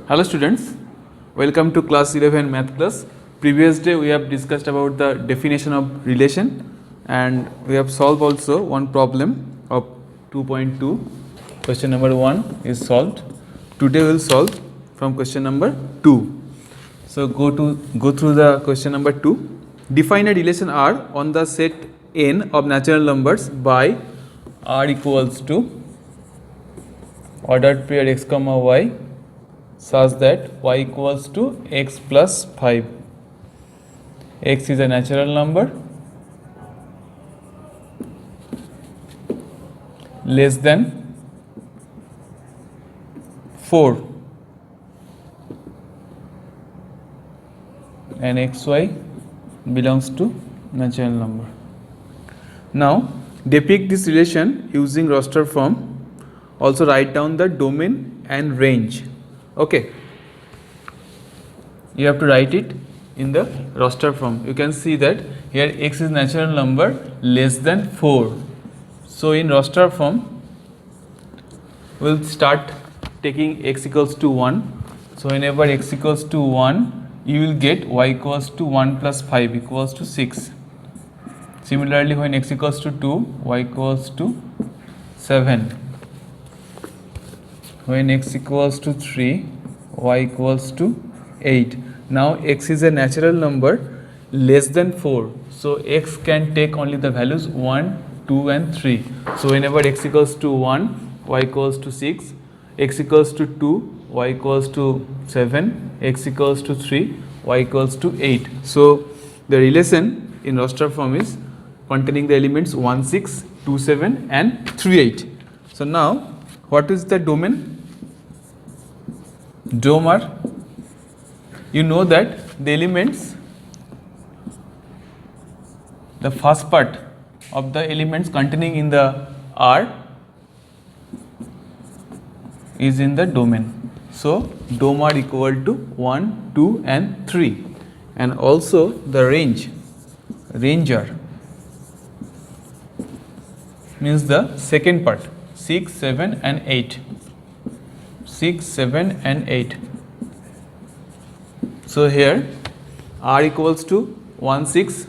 Hello students, welcome to class 11 math class. Previous day we have discussed about the definition of relation and we have solved also one problem of 2.2. Question number 1 is solved. Today we will solve from question number 2. So go through the question number 2. Define a relation R on the set n of natural numbers by R equals to ordered pair x comma y such that y equals to x plus 5. X is a natural number less than 4 and xy belongs to natural number. Now depict this relation using roster form. Also write down the domain and range. Okay, you have to write it in the roster form. You can see that here x is natural number less than 4. So in roster form we will start taking x equals to 1. So whenever x equals to 1 you will get y equals to 1 plus 5 equals to 6. Similarly when x equals to 2 y equals to 7. When x equals to 3 y equals to 8. Now x is a natural number less than 4, so x can take only the values 1, 2 and 3. So whenever x equals to 1 y equals to 6, x equals to 2 y equals to 7, x equals to 3 y equals to 8. So the relation in roster form is containing the elements 1, 6, 2, 7 and 3, 8. So now what is the domain? Domer, you know that the elements, the first part of the elements containing in the R is in the domain. So domer equal to 1, 2 and 3, and also the range, ranger means the second part 6, 7 and 8. 6, 7 and 8. So here R equals to 1, 6,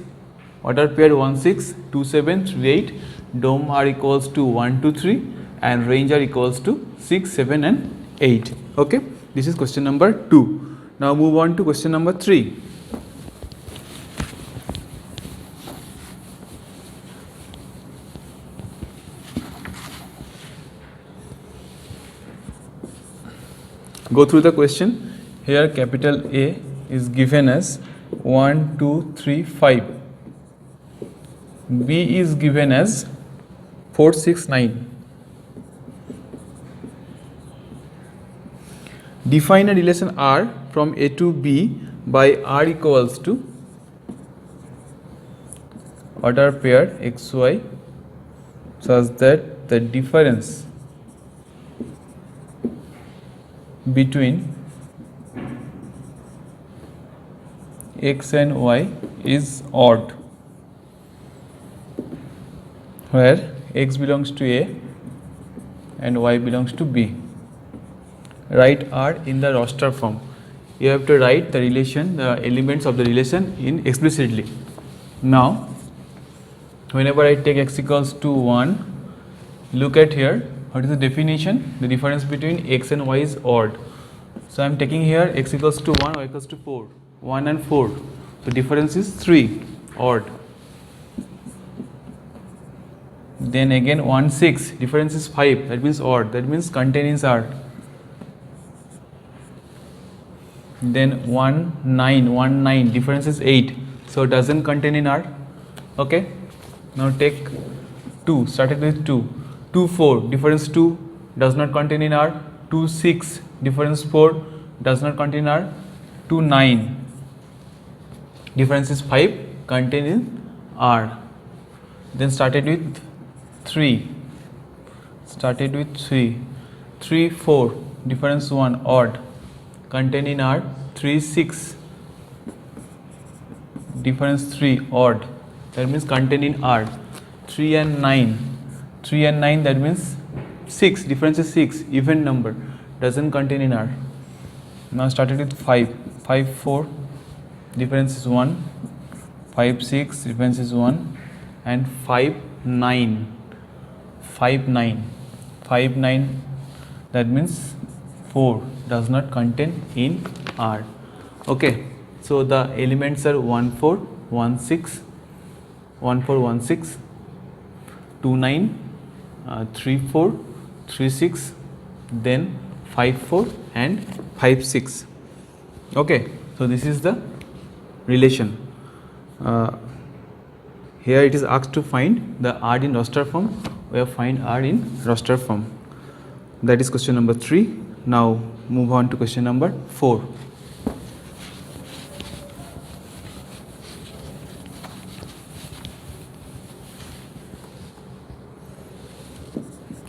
order pair 1, 6, 2, 7, 3, 8, dom R equals to 1, 2, 3 and range R equals to 6, 7 and 8. Okay, this is question number 2. Now move on to question number 3. Go through the question. Here capital A is given as 1, 2, 3, 5. B is given as 4, 6, 9. Define a relation R from A to B by R equals to order pair xy such that the difference between x and y is odd, where x belongs to A and y belongs to B. Write R in the roster form. You have to write the relation, the elements of the relation in explicitly. Now whenever I take x equals to 1, look at here. What is the definition? The difference between x and y is odd. So I am taking here x equals to 1, y equals to 4. 1 and 4. So difference is 3, odd. Then again 1, 6. Difference is 5. That means odd. That means contains R. Then 1, 9. 1, 9. Difference is 8. So doesn't contain in R. Okay. Now take 2. Started with 2. 2, 4, difference 2 does not contain in R. 2, 6, difference 4 does not contain R. 2, 9, difference is 5, contain in R. Then started with 3. 3, 4, difference 1, odd, contain in R. 3, 6, difference 3, odd, that means contain in R. 3 and 9, that means 6, difference is 6, even number. doesn't contain in R. Now started with 5, 5, 4, difference is 1, 5, 6, difference is 1, and 5, 9, 5, 9, 5, 9, that means 4 does not contain in R. Okay, so the elements are 1, 4, 1, 6, 1, 4, 1, 6, 2, 9, 3, 4, 3, 6, then 5, 4 and 5, 6. Okay, so this is the relation. Here it is asked to find the R in roster form. We have find R in roster form. That is question number 3. Now move on to question number 4.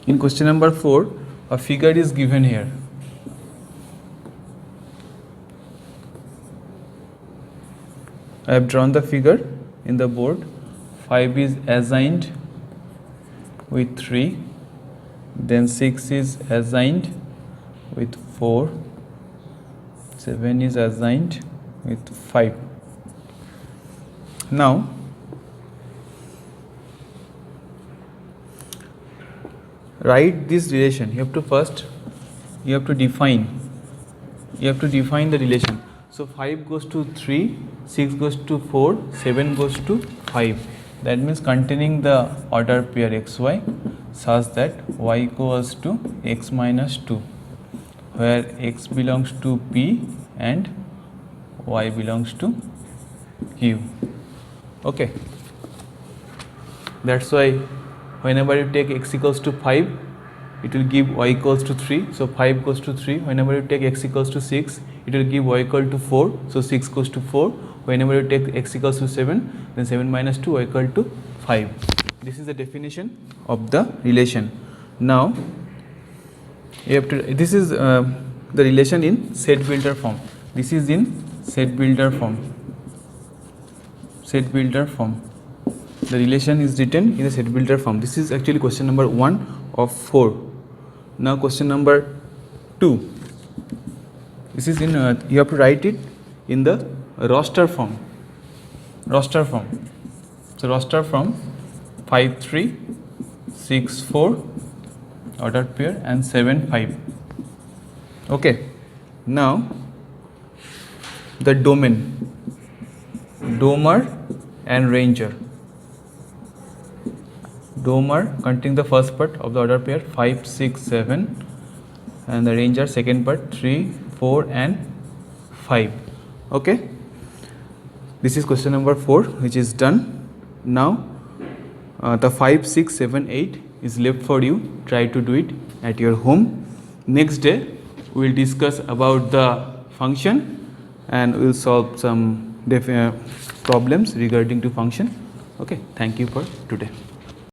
In question number 4, a figure is given here. I have drawn the figure in the board. 5 is assigned with 3, then 6 is assigned with 4, 7 is assigned with 5. Now write this relation. You have to define the relation. So 5 goes to 3, 6 goes to 4, 7 goes to 5. That means containing the order pair xy such that y equals to x minus 2, where x belongs to P and y belongs to Q. Okay, that's why whenever you take x equals to 5, it will give y equals to 3, so 5 goes to 3. Whenever you take x equals to 6, it will give y equal to 4, so 6 goes to 4. Whenever you take x equals to 7, then 7 minus 2, y equal to 5. This is the definition of the relation. Now you have to, this is the relation in set builder form. This is in set builder form. Set builder form. The relation is written in the set builder form. This is actually question number 1 of 4. Now question number 2. This is in you have to write it in the roster form. Roster form. So roster form 5 3, 6 4, ordered pair, and 7 5. Okay. Now the domain, Domer and Ranger. Domer containing the first part of the order pair 5 6 7, and the Ranger second part 3 4 and 5. Okay, this is question number 4, which is done. Now the 5 6 7 8 is left for you. Try to do it at your home. Next day we will discuss about the function and we will solve some problems regarding to function. Okay, thank you for today.